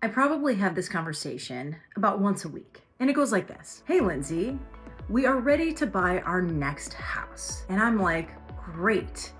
I probably have this conversation about once a week, and it goes like this. Hey, Lindsey, we are ready to buy our next house. And I'm like, great.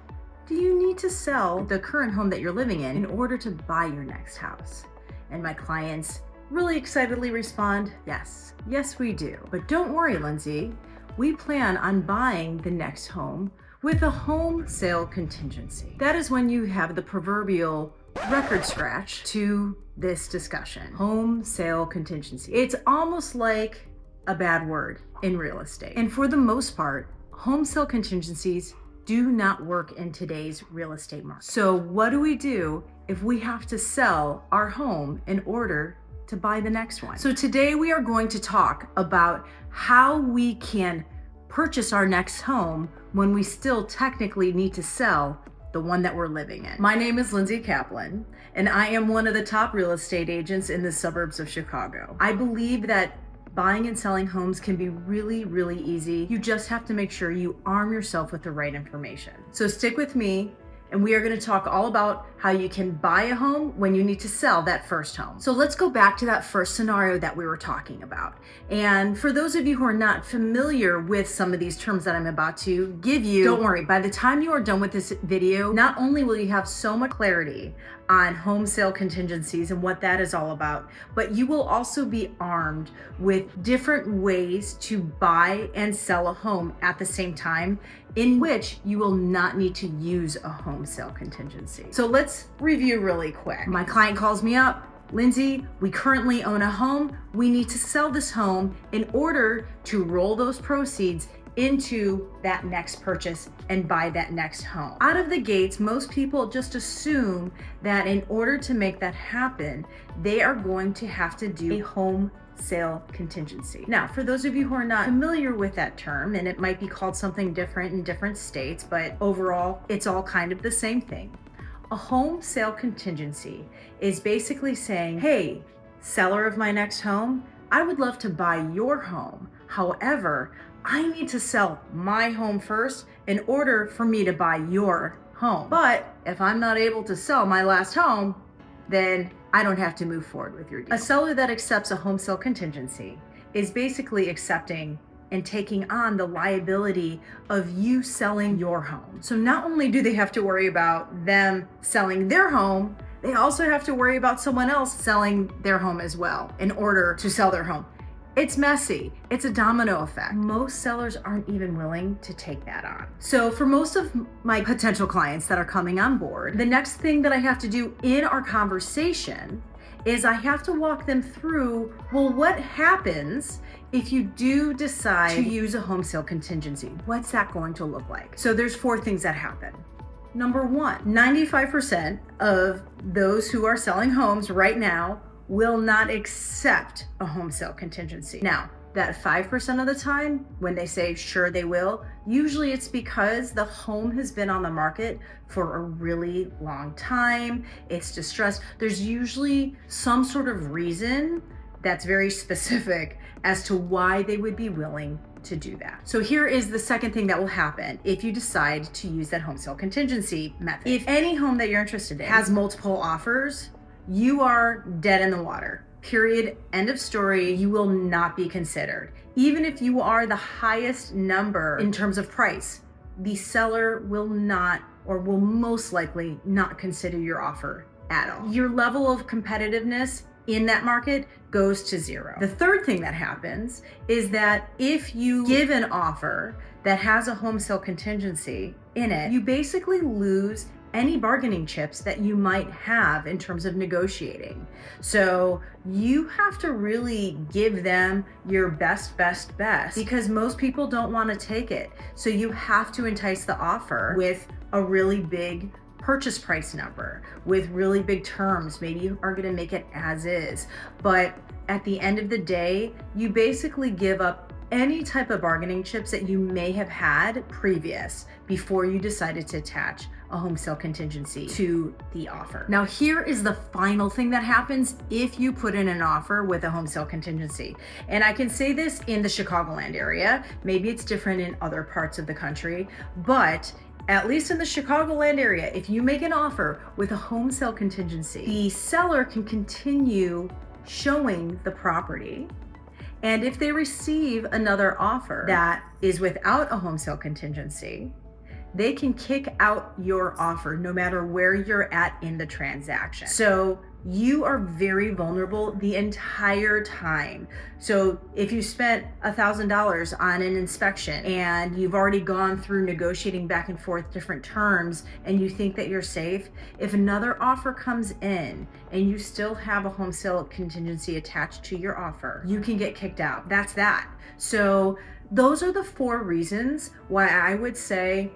Do you need to sell the current home that you're living in order to buy your next house? And my clients really excitedly respond, yes, we do. But don't worry, Lindsey, we plan on buying the next home with a home sale contingency. That is when you have the proverbial record scratch to this discussion. Home sale contingency. It's almost like a bad word in real estate. And for the most part, home sale contingencies do not work in today's real estate market. So what do we do if we have to sell our home in order to buy the next one? So today we are going to talk about how we can purchase our next home when we still technically need to sell the one that we're living in. My name is Lindsey Kaplan, and I am one of the top real estate agents in the suburbs of Chicago. I believe that buying and selling homes can be really, really easy. You just have to make sure you arm yourself with the right information. So stick with me, and we are going to talk all about how you can buy a home when you need to sell that first home. So let's go back to that first scenario that we were talking about. And for those of you who are not familiar with some of these terms that I'm about to give you, don't worry, by the time you are done with this video, not only will you have so much clarity on home sale contingencies and what that is all about, but you will also be armed with different ways to buy and sell a home at the same time, in which you will not need to use a home sale contingency. So let's review really quick. My client calls me up. Lindsey, we currently own a home. We need to sell this home in order to roll those proceeds into that next purchase and buy that next home. Out of the gates, most people just assume that in order to make that happen, they are going to have to do a home sale contingency. Now, for those of you who are not familiar with that term, and it might be called something different in different states, but overall, it's all kind of the same thing. A home sale contingency is basically saying, hey, seller of my next home, I would love to buy your home. However, I need to sell my home first in order for me to buy your home. But if I'm not able to sell my last home, then I don't have to move forward with your deal. A seller that accepts a home sale contingency is basically accepting and taking on the liability of you selling your home. So not only do they have to worry about them selling their home, they also have to worry about someone else selling their home as well in order to sell their home. It's messy. It's a domino effect. Most sellers aren't even willing to take that on. So for most of my potential clients that are coming on board, the next thing that I have to do in our conversation is I have to walk them through, well, what happens if you do decide to use a home sale contingency? What's that going to look like? So there's 4 things that happen. Number 1, 95% of those who are selling homes right now will not accept a home sale contingency. Now, that 5% of the time, when they say sure they will, usually it's because the home has been on the market for a really long time. It's distressed. There's usually some sort of reason that's very specific as to why they would be willing to do that. So here is the second thing that will happen if you decide to use that home sale contingency method. If any home that you're interested in has multiple offers, you are dead in the water. Period. End of story. You will not be considered. Even if you are the highest number in terms of price, the seller will not, or will most likely not, consider your offer at all. Your level of competitiveness in that market goes to 0. The third thing that happens is that if you give an offer that has a home sale contingency in it, you basically lose any bargaining chips that you might have in terms of negotiating. So you have to really give them your best, because most people don't want to take it. So you have to entice the offer with a really big purchase price number, with really big terms. Maybe you are going to make it as is. But at the end of the day, you basically give up any type of bargaining chips that you may have had before you decided to attach a home sale contingency to the offer. Now, here is the final thing that happens if you put in an offer with a home sale contingency. And I can say this in the Chicagoland area, maybe it's different in other parts of the country, but at least in the Chicagoland area, if you make an offer with a home sale contingency, the seller can continue showing the property. And if they receive another offer that is without a home sale contingency, they can kick out your offer no matter where you're at in the transaction. So you are very vulnerable the entire time. So if you spent $1,000 on an inspection and you've already gone through negotiating back and forth different terms and you think that you're safe, if another offer comes in and you still have a home sale contingency attached to your offer, you can get kicked out. That's that. So those are the 4 reasons why I would say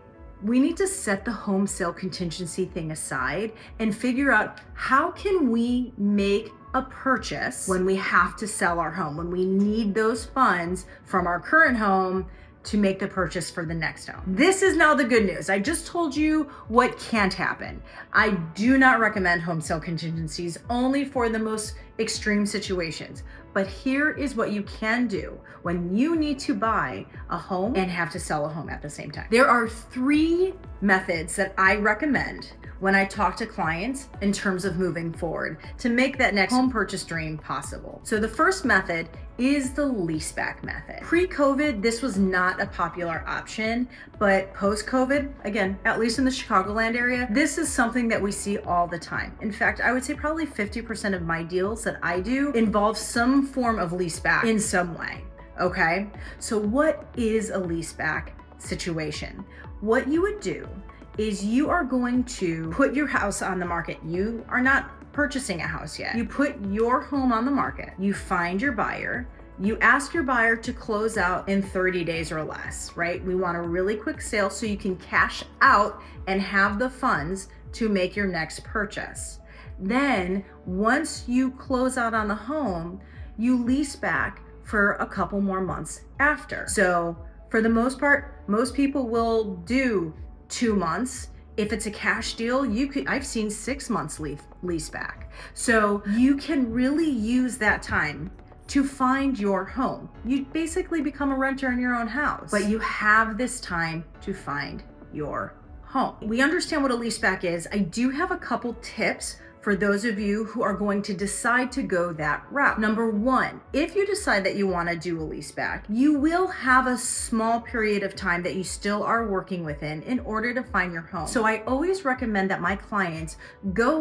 we need to set the home sale contingency thing aside and figure out how can we make a purchase when we have to sell our home, when we need those funds from our current home to make the purchase for the next home. This is now the good news. I just told you what can't happen. I do not recommend home sale contingencies, only for the most extreme situations. But here is what you can do when you need to buy a home and have to sell a home at the same time. There are 3 methods that I recommend when I talk to clients in terms of moving forward to make that next home purchase dream possible. So the first method is the leaseback method. Pre-COVID, this was not a popular option, but post-COVID, again, at least in the Chicagoland area, this is something that we see all the time. In fact, I would say probably 50% of my deals that I do involve some form of leaseback in some way, okay? So what is a leaseback situation? What you would do is you are going to put your house on the market. You are not purchasing a house yet. You put your home on the market. You find your buyer. You ask your buyer to close out in 30 days or less, right? We want a really quick sale so you can cash out and have the funds to make your next purchase. Then once you close out on the home, you lease back for a couple more months after. So for the most part, most people will do 2 months. If it's a cash deal, I've seen 6 months lease back. So you can really use that time to find your home. You basically become a renter in your own house, but you have this time to find your home. We understand what a leaseback is. I do have a couple tips for those of you who are going to decide to go that route. Number 1, if you decide that you want to do a leaseback, you will have a small period of time that you still are working within in order to find your home. So I always recommend that my clients go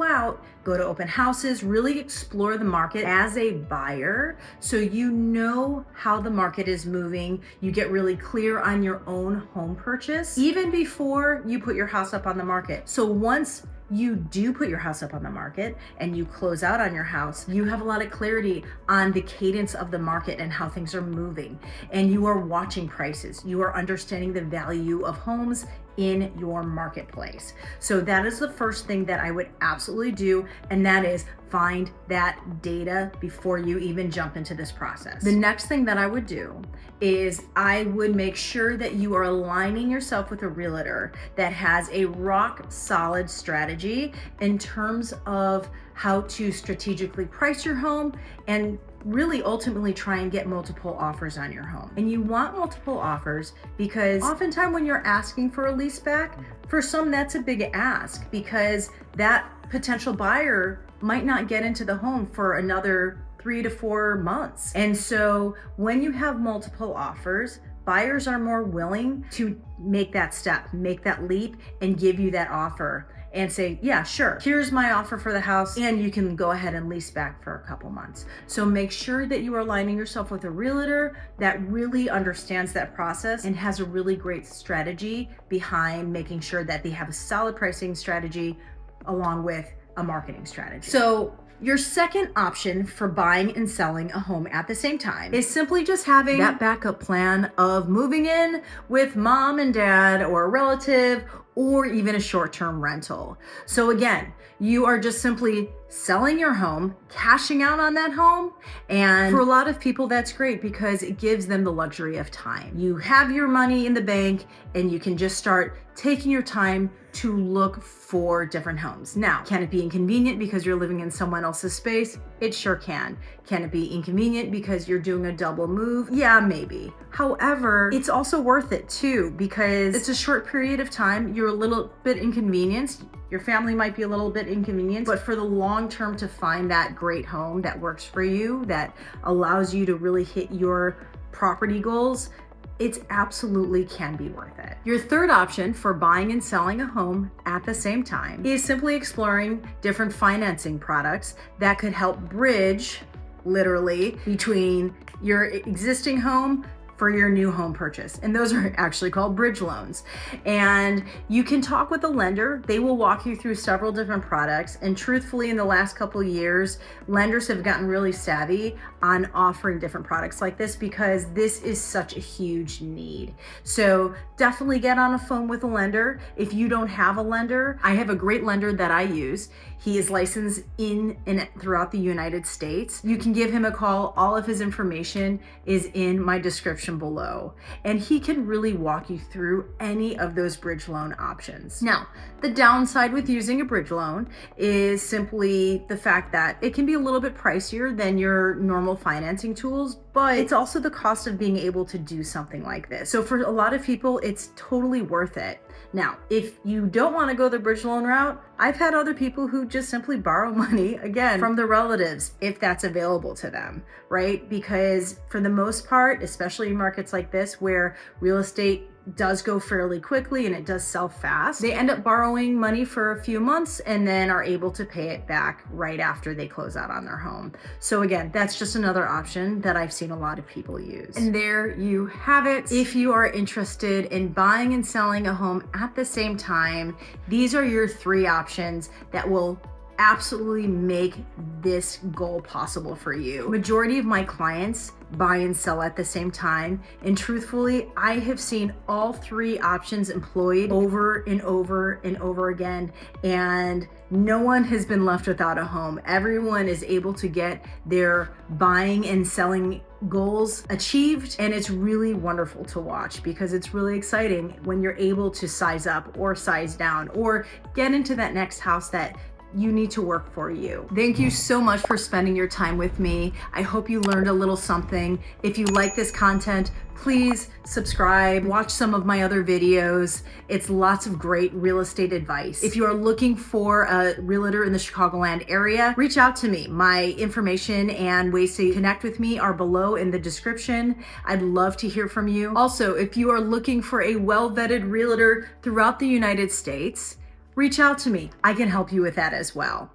to open houses, really explore the market as a buyer so you know how the market is moving. You get really clear on your own home purchase even before you put your house up on the market. So once you do put your house up on the market and you close out on your house, you have a lot of clarity on the cadence of the market and how things are moving. And you are watching prices. You are understanding the value of homes in your marketplace. So that is the first thing that I would absolutely do, and that is find that data before you even jump into this process. The next thing that I would do is I would make sure that you are aligning yourself with a realtor that has a rock solid strategy in terms of how to strategically price your home and really ultimately try and get multiple offers on your home. And you want multiple offers because oftentimes when you're asking for a lease back, for some that's a big ask because that potential buyer might not get into the home for another 3 to 4 months. And so when you have multiple offers, buyers are more willing to make that step, make that leap and give you that offer and say, yeah, sure, here's my offer for the house, and you can go ahead and lease back for a couple months. So make sure that you are aligning yourself with a realtor that really understands that process and has a really great strategy behind making sure that they have a solid pricing strategy along with a marketing strategy. So your second option for buying and selling a home at the same time is simply just having that backup plan of moving in with mom and dad or a relative or even a short-term rental. So again, you are just simply selling your home, cashing out on that home. And for a lot of people, that's great because it gives them the luxury of time. You have your money in the bank and you can just start taking your time to look for different homes. Now, can it be inconvenient because you're living in someone else's space? It sure can. Can it be inconvenient because you're doing a double move? Yeah, maybe. However, it's also worth it too because it's a short period of time. you're a little bit inconvenienced. Your family might be a little bit inconvenienced, but for the long term, to find that great home that works for you, that allows you to really hit your property goals, it absolutely can be worth it. Your third option for buying and selling a home at the same time is simply exploring different financing products that could help bridge, literally, between your existing home for your new home purchase. And those are actually called bridge loans. And you can talk with a lender. They will walk you through several different products. And truthfully, in the last couple of years, lenders have gotten really savvy on offering different products like this because this is such a huge need. So definitely get on a phone with a lender. If you don't have a lender, I have a great lender that I use. He is licensed in and throughout the United States. You can give him a call. All of his information is in my description below, and he can really walk you through any of those bridge loan options. Now, the downside with using a bridge loan is simply the fact that it can be a little bit pricier than your normal financing tools, but it's also the cost of being able to do something like this. So for a lot of people, it's totally worth it. Now, if you don't want to go the bridge loan route, I've had other people who just simply borrow money, again, from their relatives, if that's available to them, right? Because for the most part, especially in markets like this where real estate does go fairly quickly and it does sell fast, they end up borrowing money for a few months and then are able to pay it back right after they close out on their home. So again, that's just another option that I've seen a lot of people use. And there you have it. If you are interested in buying and selling a home at the same time, these are your three options that will absolutely make this goal possible for you. Majority of my clients buy and sell at the same time, and truthfully, I have seen all three options employed over and over and over again, and no one has been left without a home. Everyone is able to get their buying and selling goals achieved, and it's really wonderful to watch because it's really exciting when you're able to size up or size down or get into that next house that you need to work for you. Thank you so much for spending your time with me. I hope you learned a little something. If you like this content, please subscribe, watch some of my other videos. It's lots of great real estate advice. If you are looking for a realtor in the Chicagoland area, reach out to me. My information and ways to connect with me are below in the description. I'd love to hear from you. Also, if you are looking for a well-vetted realtor throughout the United States, reach out to me. I can help you with that as well.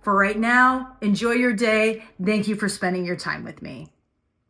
For right now, enjoy your day. Thank you for spending your time with me.